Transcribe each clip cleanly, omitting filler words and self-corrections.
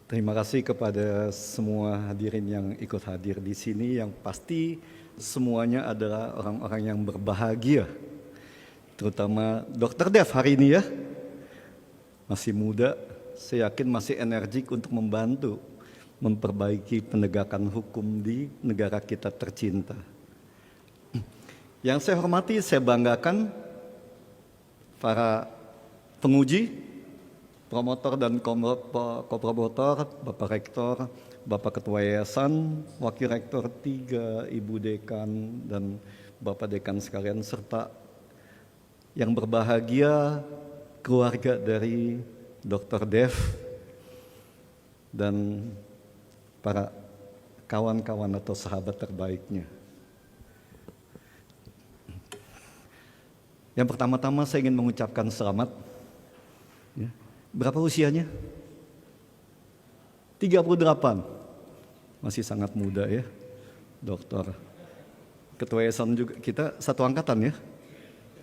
Terima kasih kepada semua hadirin yang ikut hadir di sini, yang pasti semuanya adalah orang-orang yang berbahagia. Terutama Dr. Dev hari ini ya, masih muda, saya yakin masih energik untuk membantu memperbaiki penegakan hukum di negara kita tercinta. Yang saya hormati, saya banggakan para penguji, promotor dan kopromotor, Bapak Rektor, Bapak Ketua Yayasan, Wakil Rektor 3, Ibu Dekan, dan Bapak Dekan sekalian, serta yang berbahagia keluarga dari Dr. Dev dan para kawan-kawan atau sahabat terbaiknya. Yang pertama-tama saya ingin mengucapkan selamat. Berapa usianya? 38. Masih sangat muda ya, Dokter. Ketua Yayasan juga kita satu angkatan ya.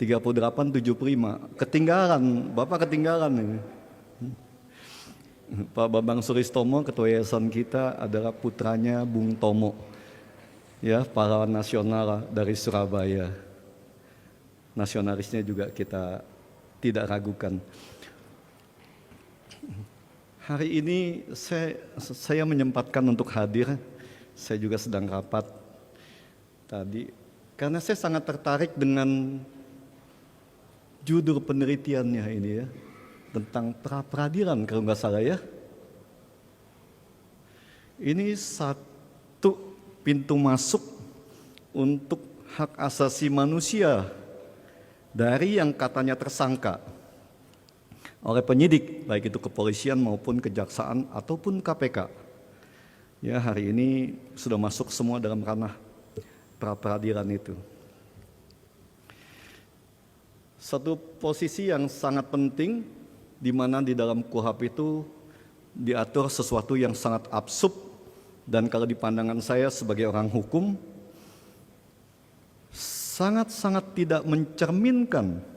38, 75. Ketinggalan, Bapak ketinggalan ini. Pak Bambang Suristomo, Ketua Yayasan kita adalah putranya Bung Tomo. Ya, pahlawan nasional dari Surabaya. Nasionalisnya juga kita tidak ragukan. Hari ini saya menyempatkan untuk hadir. Saya juga sedang rapat tadi karena saya sangat tertarik dengan judul penelitiannya ini ya, tentang pra-peradilan kalau nggak salah ya. Ini satu pintu masuk untuk hak asasi manusia dari yang katanya tersangka oleh penyidik, baik itu kepolisian maupun kejaksaan ataupun KPK. Ya, hari ini sudah masuk semua dalam ranah pra-peradilan itu. Satu posisi yang sangat penting di mana di dalam KUHP itu diatur sesuatu yang sangat absurd dan kalau di pandangan saya sebagai orang hukum sangat-sangat tidak mencerminkan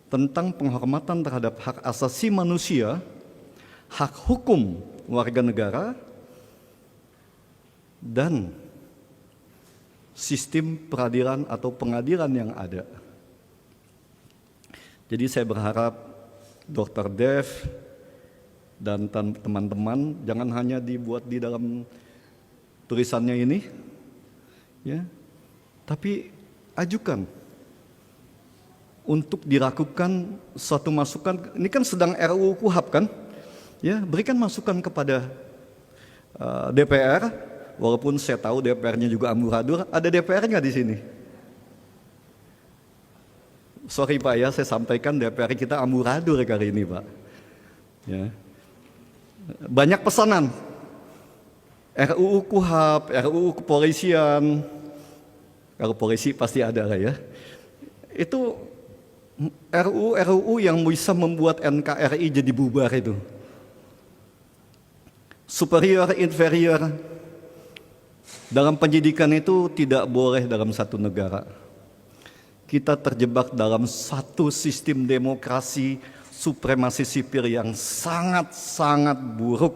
tentang penghormatan terhadap hak asasi manusia, hak hukum warga negara, dan sistem peradilan atau pengadilan yang ada. Jadi saya berharap Dr. Dev dan teman-teman jangan hanya dibuat di dalam tulisannya ini, ya, tapi ajukan untuk dilakukan suatu masukan. Ini kan sedang RUU KUHP kan, ya, berikan masukan kepada DPR. Walaupun saya tahu DPR-nya juga amburadul, ada DPR nggak di sini? Sorry Pak ya, saya sampaikan DPR kita amburadul kali ini Pak. Ya. Banyak pesanan, RUU KUHP, RUU kepolisian, kalau polisi pasti ada lah ya. Itu RUU yang bisa membuat NKRI jadi bubar itu. Superior, inferior, dalam pendidikan itu tidak boleh dalam satu negara. Kita terjebak dalam satu sistem demokrasi supremasi sipil yang sangat-sangat buruk.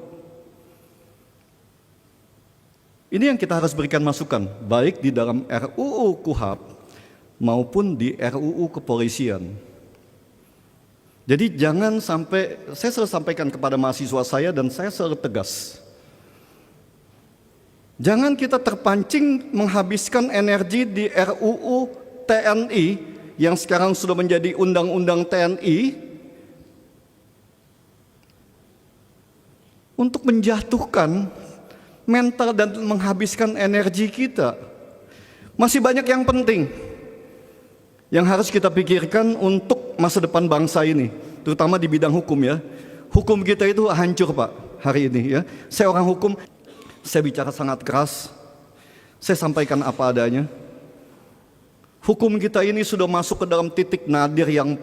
Ini yang kita harus berikan masukan, baik di dalam RUU KUHP maupun di RUU kepolisian. Jadi jangan sampai, saya selalu sampaikan kepada mahasiswa saya dan saya selalu tegas. Jangan kita terpancing menghabiskan energi di RUU TNI yang sekarang sudah menjadi undang-undang TNI untuk menjatuhkan mental dan menghabiskan energi kita. Masih banyak yang penting yang harus kita pikirkan untuk masa depan bangsa ini, terutama di bidang hukum ya. Hukum kita itu hancur Pak hari ini ya. Saya orang hukum, saya bicara sangat keras, saya sampaikan apa adanya. Hukum kita ini sudah masuk ke dalam titik nadir yang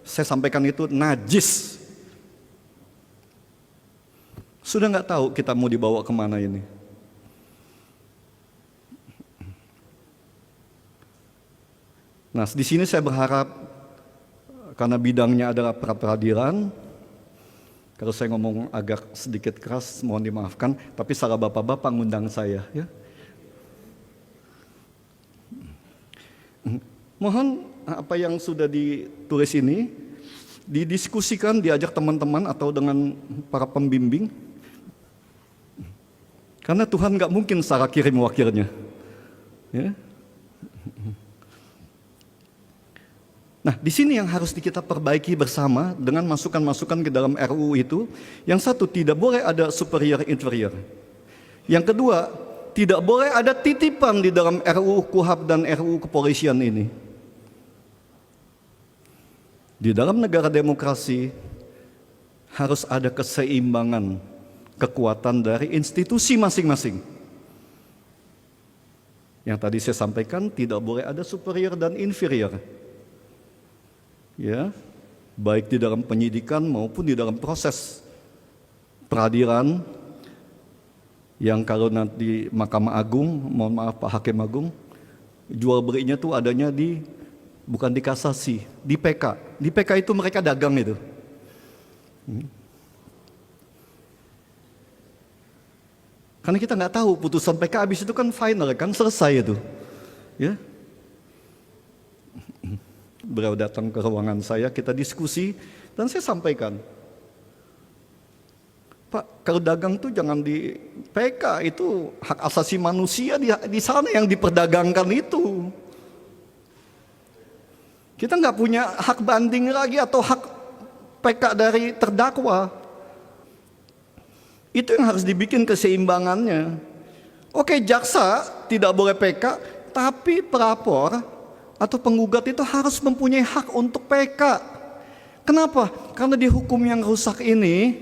saya sampaikan itu najis. Sudah nggak tahu kita mau dibawa kemana ini. Nah, di sini saya berharap karena bidangnya adalah pra-peradilan, Kalau saya ngomong agak sedikit keras, mohon dimaafkan, tapi salah bapak-bapak ngundang saya. Ya. Mohon apa yang sudah ditulis ini didiskusikan, diajak teman-teman atau dengan para pembimbing. Karena Tuhan nggak mungkin salah kirim wakilnya. Ya. Nah, di sini yang harus kita perbaiki bersama dengan masukan-masukan ke dalam RUU itu. Yang satu, tidak boleh ada superior inferior. Yang kedua, tidak boleh ada titipan di dalam RUU KUHP dan RUU kepolisian ini. Di dalam negara demokrasi harus ada keseimbangan kekuatan dari institusi masing-masing. Yang tadi saya sampaikan, tidak boleh ada superior dan inferior. Ya, baik di dalam penyidikan maupun di dalam proses peradilan, yang kalau nanti Mahkamah Agung, mohon maaf Pak Hakim Agung, jual belinya tuh adanya bukan di kasasi, di PK. Di PK itu mereka dagang itu. Karena kita nggak tahu putusan PK habis itu kan final, kan selesai itu. Ya. Beliau datang ke ruangan saya, kita diskusi, dan saya sampaikan, Pak, kalau dagang tuh jangan di PK, itu hak asasi manusia di sana yang diperdagangkan itu. Kita nggak punya hak banding lagi atau hak PK dari terdakwa. Itu yang harus dibikin keseimbangannya. Oke, jaksa tidak boleh PK, tapi pelapor atau penggugat itu harus mempunyai hak untuk PK. Kenapa? Karena di hukum yang rusak ini,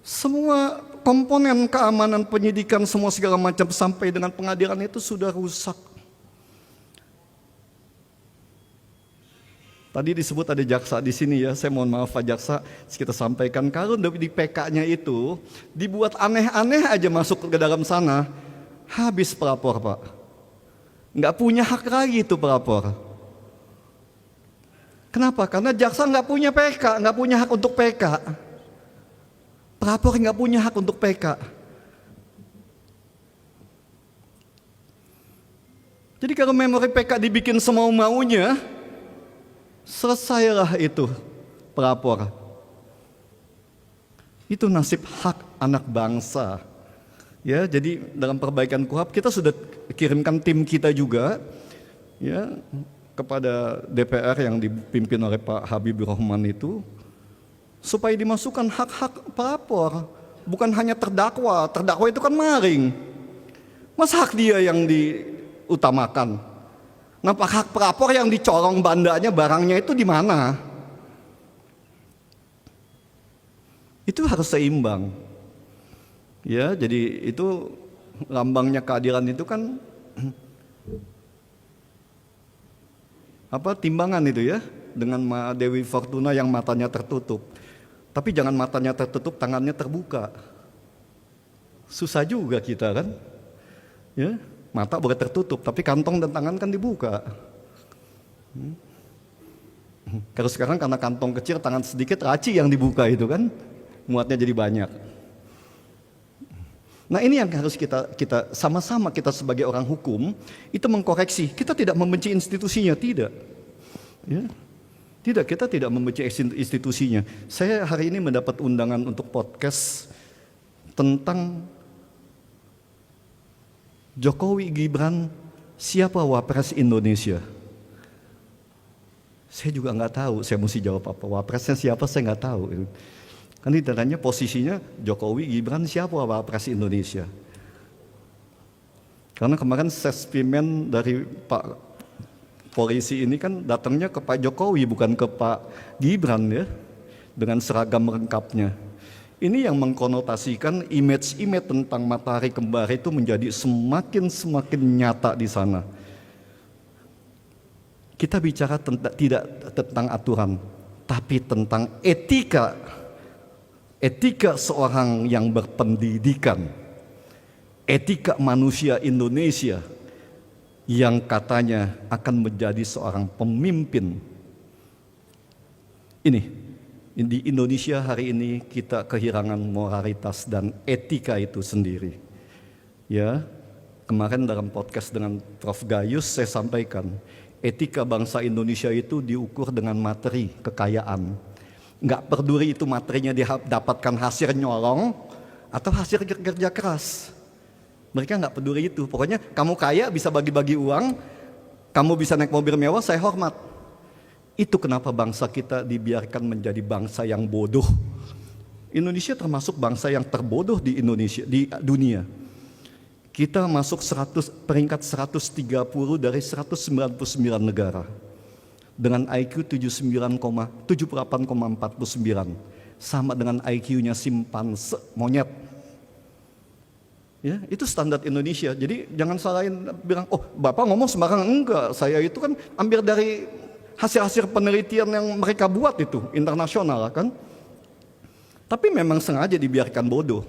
semua komponen keamanan penyidikan, semua segala macam sampai dengan pengadilan itu sudah rusak. Tadi disebut ada jaksa di sini ya, saya mohon maaf Pak Jaksa, kita sampaikan kalau di PK-nya itu dibuat aneh-aneh aja masuk ke dalam sana, habis pelapor Pak. Nggak punya hak lagi itu pelapor. Kenapa? Karena jaksa nggak punya PK, nggak punya hak untuk PK. Pelapor nggak punya hak untuk PK. Jadi kalau memori PK dibikin semau-maunya, selesailah itu pelapor. Itu nasib hak anak bangsa. Ya, jadi dalam perbaikan KUHP kita sudah kirimkan tim kita juga ya kepada DPR yang dipimpin oleh Pak Habibur Rahman itu supaya dimasukkan hak-hak pelapor, bukan hanya terdakwa. Terdakwa itu kan maling. Masa hak dia yang diutamakan? Nah, hak pelapor yang dicorong bandanya, barangnya itu di mana? Itu harus seimbang. Ya, jadi itu lambangnya keadilan itu kan apa, timbangan itu ya, dengan Dewi Fortuna yang matanya tertutup. Tapi jangan matanya tertutup, tangannya terbuka. Susah juga kita kan. Ya, mata boleh tertutup, tapi kantong dan tangan kan dibuka. Kalau sekarang karena kantong kecil, tangan sedikit, laci yang dibuka itu kan, muatnya jadi banyak. Nah, ini yang harus kita sama-sama, kita sebagai orang hukum itu mengkoreksi. Kita tidak membenci institusinya, tidak. Ya. Tidak, kita tidak membenci institusinya. Saya hari ini mendapat undangan untuk podcast tentang Jokowi Gibran, siapa wapres Indonesia. Saya juga nggak tahu, saya mesti jawab apa. Wapresnya siapa saya nggak tahu. Kan ditanya posisinya Jokowi Gibran siapa wapres Indonesia. Karena kemarin sespimen dari Pak polisi ini kan datangnya ke Pak Jokowi bukan ke Pak Gibran ya, dengan seragam lengkapnya. Ini yang mengkonotasikan image-image tentang matahari kembar itu menjadi semakin nyata di sana. Kita bicara tidak tentang aturan, tapi tentang etika seorang yang berpendidikan, etika manusia Indonesia yang katanya akan menjadi seorang pemimpin. Ini Di Indonesia hari ini kita kehilangan moralitas dan etika itu sendiri. Ya, kemarin dalam podcast dengan Prof. Gayus saya sampaikan, etika bangsa Indonesia itu diukur dengan materi, kekayaan. Nggak peduli itu materinya didapatkan hasil nyolong atau hasil kerja keras. Mereka nggak peduli itu. Pokoknya kamu kaya bisa bagi-bagi uang, kamu bisa naik mobil mewah, saya hormat. Itu kenapa bangsa kita dibiarkan menjadi bangsa yang bodoh. Indonesia termasuk bangsa yang terbodoh di Indonesia, di dunia. Kita masuk peringkat 130 dari 199 negara. Dengan IQ 78,49, sama dengan IQ-nya simpanse, monyet. Ya, itu standar Indonesia. Jadi jangan salahin bilang, oh Bapak ngomong sembarangan. Enggak, saya itu kan ambil dari hasil-hasil penelitian yang mereka buat itu, internasional kan. Tapi memang sengaja dibiarkan bodoh.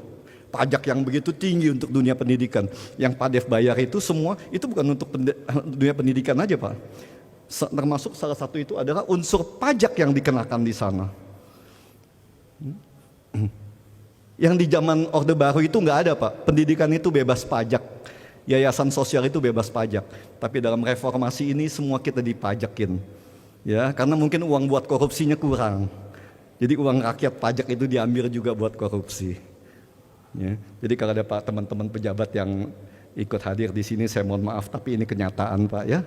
Pajak yang begitu tinggi untuk dunia pendidikan. Yang Padef bayar itu semua, itu bukan untuk dunia pendidikan aja Pak. Termasuk salah satu itu adalah unsur pajak yang dikenakan di sana. Yang di zaman Orde Baru itu nggak ada Pak, pendidikan itu bebas pajak. Yayasan sosial itu bebas pajak. Tapi dalam reformasi ini semua kita dipajakin. Ya, karena mungkin uang buat korupsinya kurang. Jadi uang rakyat pajak itu diambil juga buat korupsi. Ya, jadi kalau ada Pak teman-teman pejabat yang ikut hadir di sini, saya mohon maaf, tapi ini kenyataan Pak ya.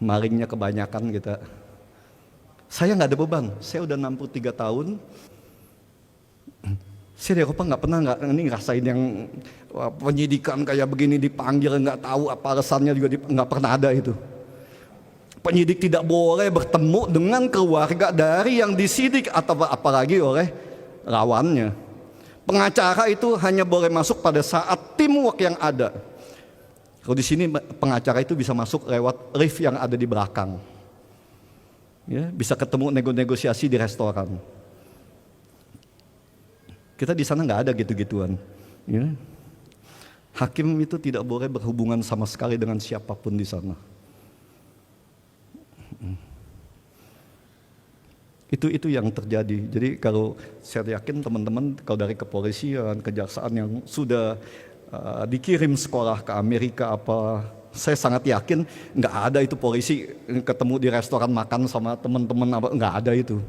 Malingnya kebanyakan kita. Saya nggak ada beban. Saya udah 63 tahun. Saya di Eropa nggak pernah ngerasain yang penyidikan kayak begini dipanggil nggak tahu apa alasannya juga nggak pernah ada itu. Penyidik tidak boleh bertemu dengan keluarga dari yang disidik atau apalagi oleh lawannya. Pengacara itu hanya boleh masuk pada saat teamwork yang ada. Kalau di sini pengacara itu bisa masuk lewat lift yang ada di belakang. Ya, bisa ketemu negosiasi di restoran. Kita di sana nggak ada gitu-gituan. Ya. Hakim itu tidak boleh berhubungan sama sekali dengan siapapun di sana. Itu yang terjadi. Jadi kalau saya yakin teman-teman kalau dari kepolisian, kejaksaan yang sudah dikirim sekolah ke Amerika apa, saya sangat yakin nggak ada itu polisi ketemu di restoran makan sama teman-teman apa, nggak ada itu.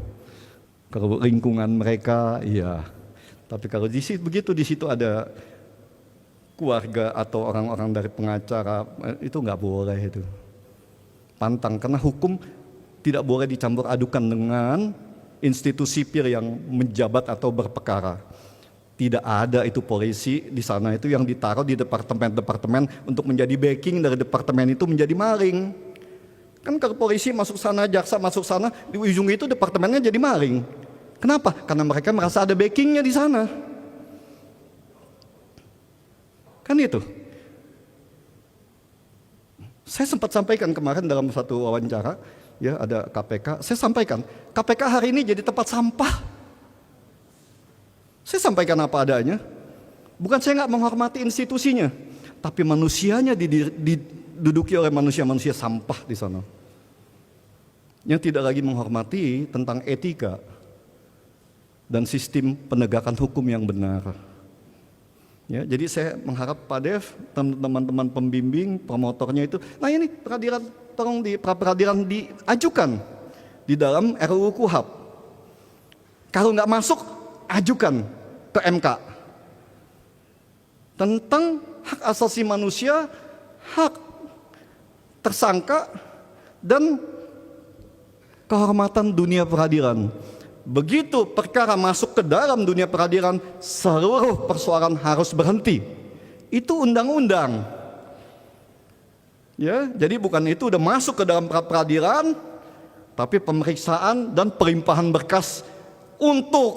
Kalau lingkungan mereka, iya. Tapi kalau di situ begitu, di situ ada keluarga atau orang-orang dari pengacara, itu nggak boleh itu. Pantang, karena hukum tidak boleh dicampur adukan dengan institusi sipil yang menjabat atau berperkara. Tidak ada itu polisi di sana itu yang ditaruh di departemen-departemen untuk menjadi backing dari departemen itu menjadi maling. Kan kalau polisi masuk sana, jaksa masuk sana, di ujung itu departemennya jadi maling. Kenapa? Karena mereka merasa ada backingnya di sana. Kan itu. Saya sempat sampaikan kemarin dalam satu wawancara, ya ada KPK. Saya sampaikan, KPK hari ini jadi tempat sampah. Saya sampaikan apa adanya. Bukan saya nggak menghormati institusinya, tapi manusianya diduduki oleh manusia-manusia sampah di sana. Yang tidak lagi menghormati tentang etika dan sistem penegakan hukum yang benar. Ya, jadi saya mengharap Pak Dev, teman-teman pembimbing, promotornya itu, nah ini peradilan, tolong di pra-peradilan diajukan di dalam RUU KUHAP. Kalau nggak masuk, ajukan ke MK. Tentang hak asasi manusia, hak tersangka, dan kehormatan dunia peradilan. Begitu perkara masuk ke dalam dunia peradilan, seluruh persoalan harus berhenti. Itu undang-undang. Ya, jadi bukan itu udah masuk ke dalam peradilan, tapi pemeriksaan dan pelimpahan berkas untuk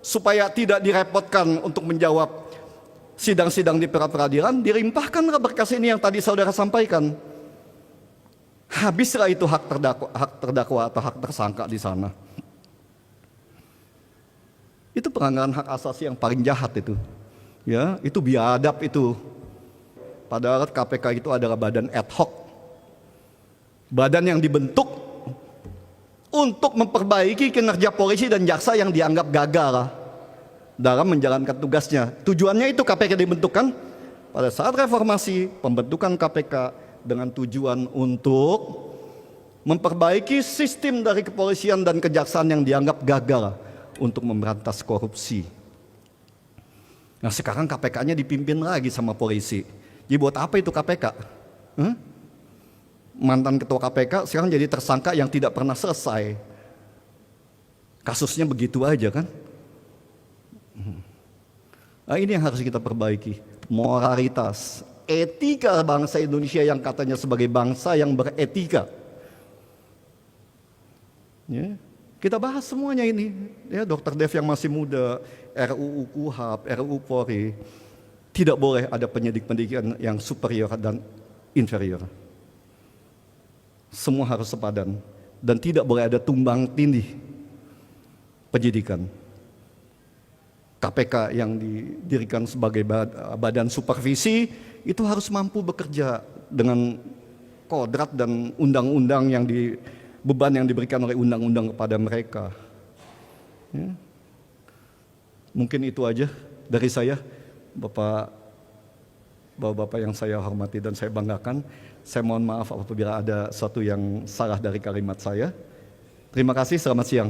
supaya tidak direpotkan untuk menjawab sidang-sidang di peradilan, dilimpahkanlah berkas ini yang tadi saudara sampaikan. Habislah itu hak terdakwa atau hak tersangka di sana. Itu pelanggaran hak asasi yang paling jahat itu. Ya, itu biadab itu. Padahal KPK itu adalah badan ad hoc. Badan yang dibentuk untuk memperbaiki kinerja polisi dan jaksa yang dianggap gagal dalam menjalankan tugasnya. Tujuannya itu KPK dibentuk kan pada saat reformasi, pembentukan KPK dengan tujuan untuk memperbaiki sistem dari kepolisian dan kejaksaan yang dianggap gagal untuk memberantas korupsi. Nah sekarang KPK-nya dipimpin lagi sama polisi. Jadi buat apa itu KPK? Mantan ketua KPK sekarang jadi tersangka yang tidak pernah selesai. Kasusnya begitu aja kan? Nah, ini yang harus kita perbaiki. Moralitas, etika bangsa Indonesia yang katanya sebagai bangsa yang beretika. Ya, kita bahas semuanya ini. Ya, Dr. Dev yang masih muda, RUU KUHP, RUU Polri, tidak boleh ada penyidik-penyidikan yang superior dan inferior. Semua harus sepadan dan tidak boleh ada tumbang tindih penyidikan. KPK yang didirikan sebagai badan supervisi itu harus mampu bekerja dengan kodrat dan undang-undang yang beban yang diberikan oleh undang-undang kepada mereka. Ya. Mungkin itu aja dari saya, Bapak-bapak yang saya hormati dan saya banggakan. Saya mohon maaf apabila ada sesuatu yang salah dari kalimat saya. Terima kasih, selamat siang.